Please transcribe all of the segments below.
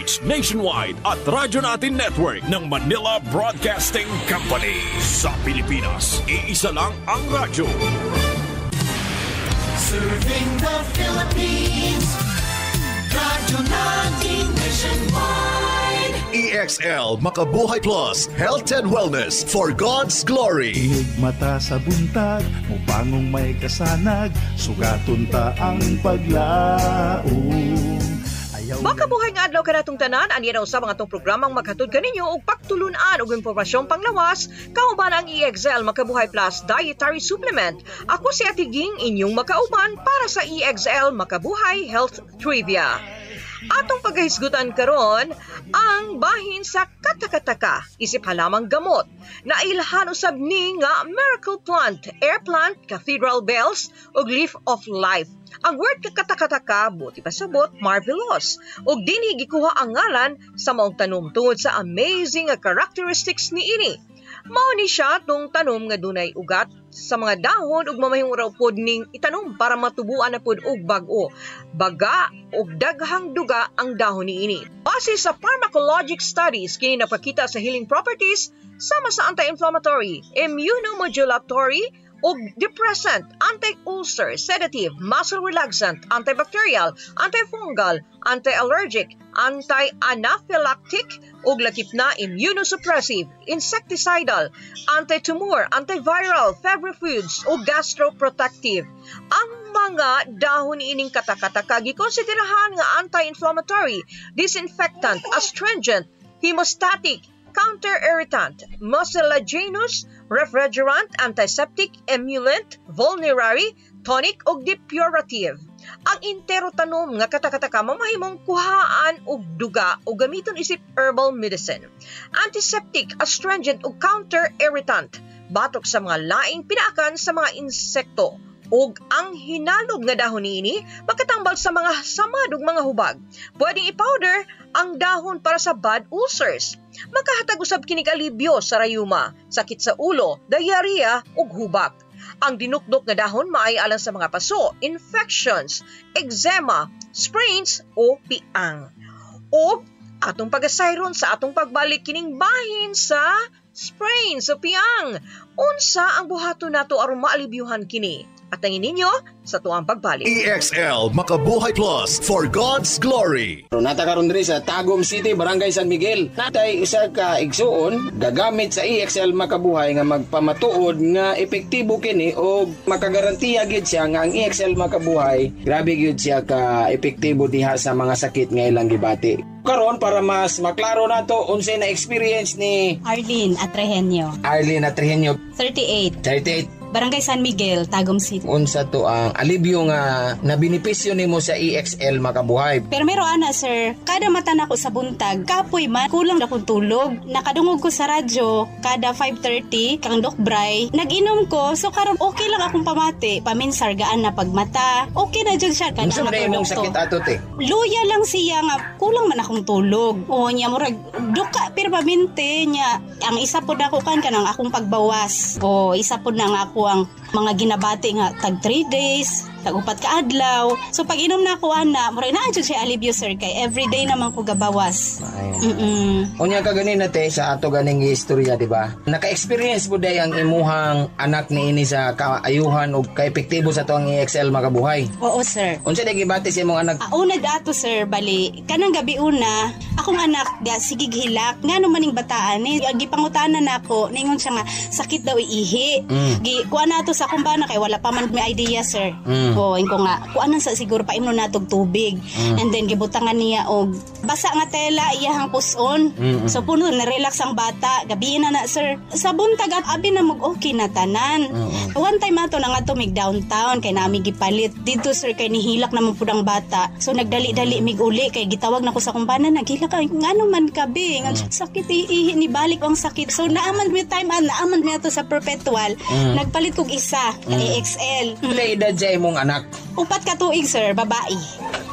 DZRH Nationwide at Radyo Natin Network ng Manila Broadcasting Company. Sa Pilipinas, iisa lang ang radyo. Serving the Philippines, Radyo Natin Nationwide. EXL Makabuhay Plus, Health and Wellness for God's Glory. Higmata sa buntag, mupangong may kasanag, sugaton ta ang paglaong. Makabuhay nga adlaw kanatong tanan, aniya na sa mga tong programang maghatod kaninyo og pagtulunan og impormasyong panglawas, kauban ang EXL Makabuhay Plus Dietary Supplement. Ako si Ate Ging, inyong makauban para sa EXL Makabuhay Health Trivia. Atong pagkahisgutan karon ang bahin sa katakataka, isip halamang gamot, na ilhan usab ni nga miracle plant, air plant, cathedral bells, ug leaf of life. Ang word katakataka, buti pasabot, marvelous. Ug dinhi gikuha ang ngalan sa maong tanom tungod sa amazing characteristics ni ini. Mao ni siya tong tanom nga dunay ugat sa mga dahon ug mamahimong raw pod ning itanom para matubuan na pod og bag-o, baga ug daghang duga ang dahon niini. Base sa pharmacologic studies kini napakita sa healing properties sama sa anti-inflammatory, immunomodulatory ug depressant, anti-ulcer, sedative, muscle relaxant, antibacterial, antifungal, anti-allergic, anti-anaphylactic ug lakip na immunosuppressive, insecticidal, anti-tumor, antiviral, febrifuge ug gastroprotective. Ang mga dahon ining katakataka gikonsiderahan nga anti-inflammatory, disinfectant, astringent, hemostatic, counter-irritant, mucilaginous, refrigerant, antiseptic, emollient, vulnerary, tonic ug depurative. Ang entero tanom nga katakataka mamahimong kuhaan og duga o gamiton isip herbal medicine. Antiseptic, astringent ug counter-irritant, batok sa mga laing pinaakan sa mga insekto. Ug ang hinalog nga dahon niini makatambal sa mga samad ug mga hubag. Pwedeng i-powder ang dahon para sa bad ulcers. Makahatag usab kinig alibyo sa rayuma, sakit sa ulo, diarrhea ug hubag. Ang dinukdok nga dahon maay alang sa mga paso, infections, eczema, sprains o piang. O atong pagasayron sa atong pagbalik kining bahin sa sprains o piang. Unsa ang buhaton nato aron maalibyuhan kini? At tangin ninyo sa tuwang pagbalik. EXL Makabuhay Plus for God's Glory. Nata karon diri sa Tagum City, Barangay San Miguel. Natay isa ka igsuon gagamit sa EXL Makabuhay nga magpamatuod nga epektibo kini o makagarantiya gid siya nga ang EXL Makabuhay grabe gid siya ka epektibo diha sa mga sakit nga ilang gibati. Karon para mas maklaro nato unsay na experience ni Arlene Atrehenio. 38. Barangay San Miguel, Tagum City. Unsa to ang alibyo nga na benepisyo nimo sa EXL Makabuhay? Pero ana sir, kada mata na ko sa buntag, kapoy man, kulang na kong tulog. Nakadungog ko sa radyo, kada 5:30, kang dokbray, nag-inom ko, so karon okay lang akong pamati. Paminsargaan na pagmata, okay na dyan siya. Unsa man imong sakit ato te? Luya lang siya nga, kulang man akong tulog. O niya, murag, duka, pero paminte niya. Ang isa po na ako kanang akong pagbawas. O isa po na nga ako ang mga ginabati nga tag 3 days, tag 4 ka adlaw. So pag inom na ako ana, murag naa jud siya alibyo sir kay everyday naman ko gabawas. Unya ka ganin nate sa ato ganing istorya, di ba? Naka-experience mo day ang imuhang anak niini sa kaayuhan ug ka-epektibo sa tuang EXL Makabuhay. Oo sir. Unsa day gibati sa imong anak? Una dato sir, bali kanang gabi una, akong anak da sige hilak ngano maning bataan ni gipangutanan nako ningon siya nga sakit daw iihi. Kuha nato sa kumbana kay wala pa man may idea sir. O inko nga kuanan sa siguro pa imno natog tubig. And then gibutangan niya og basa nga tela iyahang puson. So puno na relax ang bata. Gabi na sir. Sa buntag abi na mag okay na tanan. One time ato na nga tumig downtown kay nami gipalit dito sir kay nihilak naman pud ang bata. So nagdali-dali mig uli kay gitawag nako sa kumbana naghilak kay ngano man kabi sakit ihi ni balik ang sakit. So naaman mi time naaman mi ato sa perpetual. Nagpalit kog isa ka EXL. Pila edad sa imong anak? 4 ka tuig sir, babae.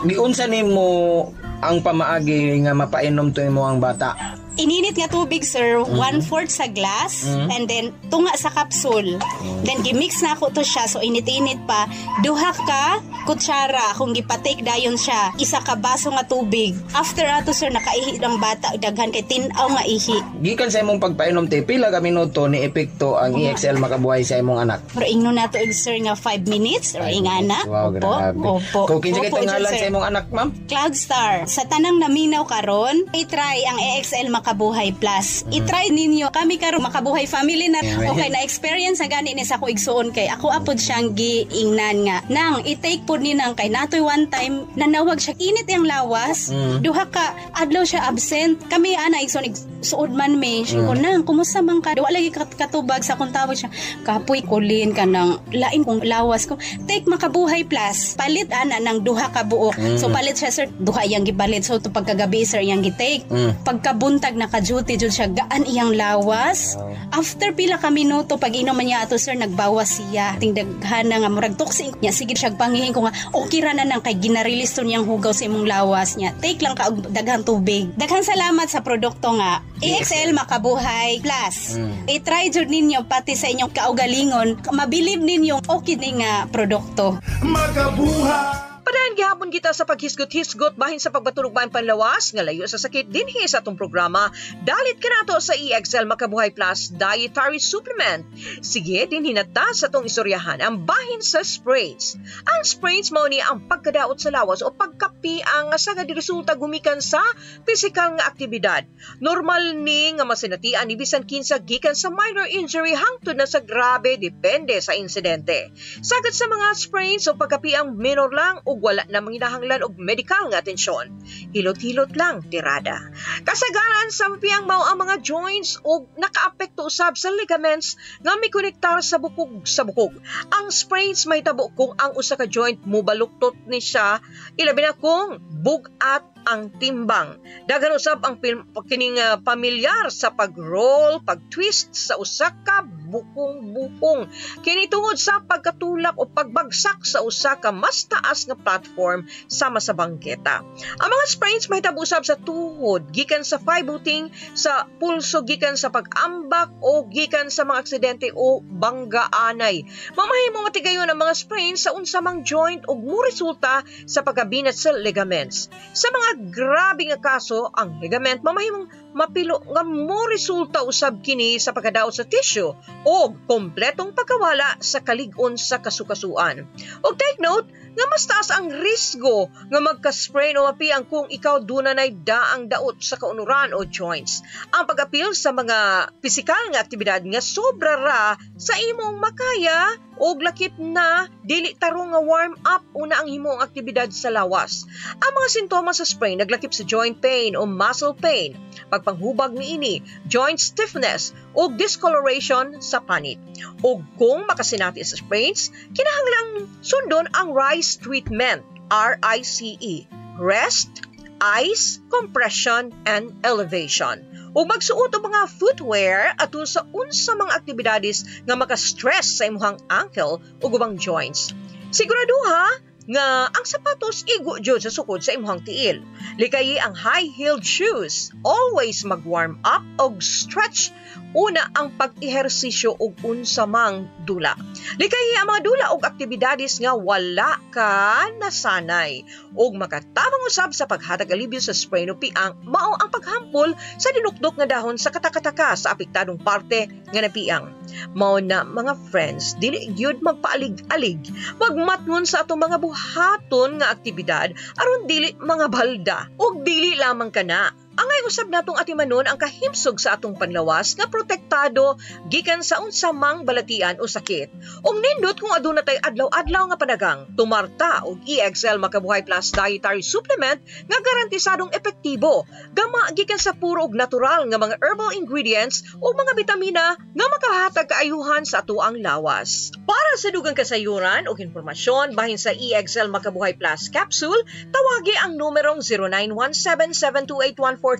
Di unsa nimo ang pamaagi nga mapainom to imo ang bata? Ininit nga tubig sir, 1/4 sa glass and then tunga sa kapsul. Then gimix na ako to siya so init-init pa. Duha ka kutsara akong gipatake dayon siya. Isa ka baso nga tubig. After ato sir nakaihi ang bata daghan kay tin-aw nga ihi. Gikan sa imong pagpainom te, pila ka minuto ni epekto ang EXL makabuhay sa imong anak? Pero ingno nato sir nga 5 minutes or ingana. Wow, grabe. Opo. Kung kinsa kay ngalan sa imong anak, ma'am? Cloudstar. Sa tanang naminaw karon, i-try ang EXL Makabuhay Plus. I-try ninyo. Kami karon Makabuhay family na okay na experience na gani ni sa ko igsuon kay ako apod siyang giingnan nga. Nang i-take pod ni nang kay natoy one time nanawag siya init yang lawas. Duha ka adlaw siya absent. Kami ana igsuon suod man me. Ko nang kumusta man ka? Wala lagi katubag sa kung tawag siya. Kapoy kulin ka nang lain kong lawas ko. Take Makabuhay Plus. Palit ana nang duha ka buok. So palit siya sir duha iyang gipalit. So to pagkagabi sir iyang gitake. Pagkabuntag naka-duty jud siya gaan iyang lawas. After pila ka minuto pag inom niya ato sir nagbawas siya. Tingdaghan na nga murag toxic niya sige siya pangihin ko nga okay ra na nang kay ginarelease to niyang hugaw sa imong lawas niya. Take lang ka og daghang tubig. Daghang salamat sa produkto nga EXL Makabuhay Plus. I-try jud ninyo pati sa inyong kaugalingon. Mabilib ninyo okay ni nga produkto. Makabuhay! Padayon gihapon kita sa paghisgot-hisgot bahin sa pagbatulog bahin panlawas nga layo sa sakit dinhi sa atong programa. Dalit kanato sa EXL Makabuhay Plus Dietary Supplement. Sige dinhi nata sa atong istoryahan ang bahin sa sprains. Ang sprains mao ni ang pagkadaot sa lawas o pagkapi ang sagad resulta gumikan sa physical nga aktibidad. Normal ni nga masinatian ni bisan kinsa gikan sa minor injury hangtod na sa grabe depende sa insidente. Sagad sa mga sprains o pagkapi ang minor lang o wala na manginahanglan og medikal nga atensyon. Hilot-hilot lang, tirada. Kasagaran sa piyang mao ang mga joints o nakaapekto usab sa ligaments nga mikonektar sa bukog sa bukog. Ang sprains may tabo kung ang usa ka joint mubaluktot ni siya, ilabi na kung bugat ang timbang. Dagan usab ang kining pamilyar sa pag-roll, pag-twist sa usa ka bukong-bukong. Kini tungod sa pagkatulak o pagbagsak sa usa ka mas taas nga platform sama sa bangketa. Ang mga sprains mahitabo usab sa tuhod, gikan sa fibuting, sa pulso, gikan sa pag-ambak o gikan sa mga aksidente o banggaanay. Mamahimo matigayon ang mga sprains sa unsa mang joint ug moresulta sa pagkabinat sa ligaments. Sa mga grabe nga kaso, ang ligament mamahimong mapilo nga mo resulta usab kini sa pagkadaot sa tissue o kompletong pagkawala sa kalig-on sa kasukasuan. Og take note nga mas taas ang risgo nga magka-sprain o mapiang kung ikaw dunay daang daot sa kaunuran o joints. Ang pag-apil sa mga pisikal nga aktibidad nga sobra ra sa imong makaya o lakip na dili tarong nga warm up una ang himong aktibidad sa lawas. Ang mga sintomas sa sprain naglakip sa joint pain o muscle pain, pagpanghubag niini, joint stiffness o discoloration sa panit. O kung makasinati sa sprains, kinahanglang sundon ang RICE treatment, RICE, rest, ice, compression, and elevation. O magsuot og mga footwear atol sa unsa mga aktibidades nga maka-stress sa imong ankle o ubang joints. Siguraduha nga ang sapatos igo jud sa sukod sa imong tiil. Likayi ang high-heeled shoes. Always mag-warm up og stretch una ang pag-ehersisyo og unsa mang dula. Likayi ang mga dula og aktibidades nga wala ka nasanay og makatabang usab sa paghatag alibyo sa sprain o piang mao ang paghampol sa dinukdok nga dahon sa katakataka sa apektadong parte nga napiang. Mao na mga friends, dili gyud magpaalig-alig. Magmatngon sa atong mga buhaton nga aktibidad aron dili mga balda ug dili lamang kana. Angay usab natong atimanon ang kahimsog sa atong panlawas nga protektado gikan sa unsa mang balatian o sakit. Ug nindot kung aduna tay adlaw-adlaw nga panagang tumarta og EXL Makabuhay Plus Dietary Supplement nga garantisadong epektibo, gama gikan sa puro ug natural nga mga herbal ingredients o mga bitamina nga makahatag kaayuhan sa atuang lawas. Para sa dugang kasayuran o impormasyon bahin sa EXL Makabuhay Plus capsule, tawagi ang numerong 0917-728-1434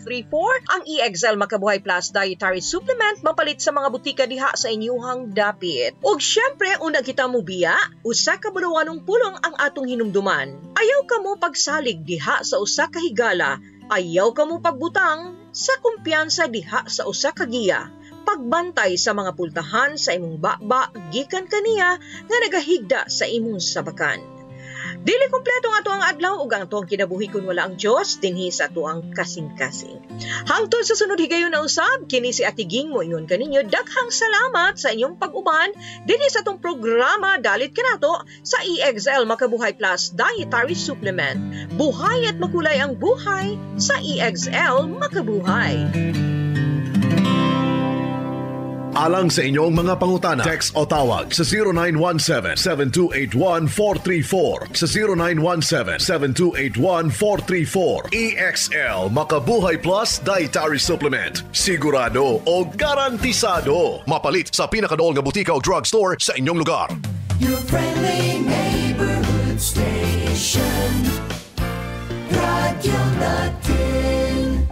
ang EXL Makabuhay Plus Dietary Supplement mapalit sa mga butika diha sa inyuhang dapit. Ug syempre, una kita mo biya, usa ka bulawanong pulong ang atong hinumduman. Ayaw ka mo pagsalig diha sa usa ka higala, ayaw ka mo pagbutang sa kumpiyansa diha sa usa ka giya. Pagbantay sa mga pultahan sa imong baba gikan kaniya nga nagahigda sa imong sabakan. Dili kumpleto nga to ang adlaw ug ang tuang kinabuhi kun wala ang Dios dinhi sa tuang kasing-kasing. Hangtod sa sunod higayon na usab, kini si Ate Ging mo ingon kaninyo daghang salamat sa inyong pag-uban dinhi sa tong programa dalit kanato sa EXL Makabuhay Plus Dietary Supplement. Buhay at makulay ang buhay sa EXL Makabuhay. Alang sa inyong mga pangutana, text o tawag sa 0917-7281-434, sa 0917-7281-434. EXL Makabuhay Plus Dietary Supplement. Sigurado o garantisado. Mapalit sa pinakadool nga butika o drugstore sa inyong lugar. Your friendly neighborhood station. Radio Natin.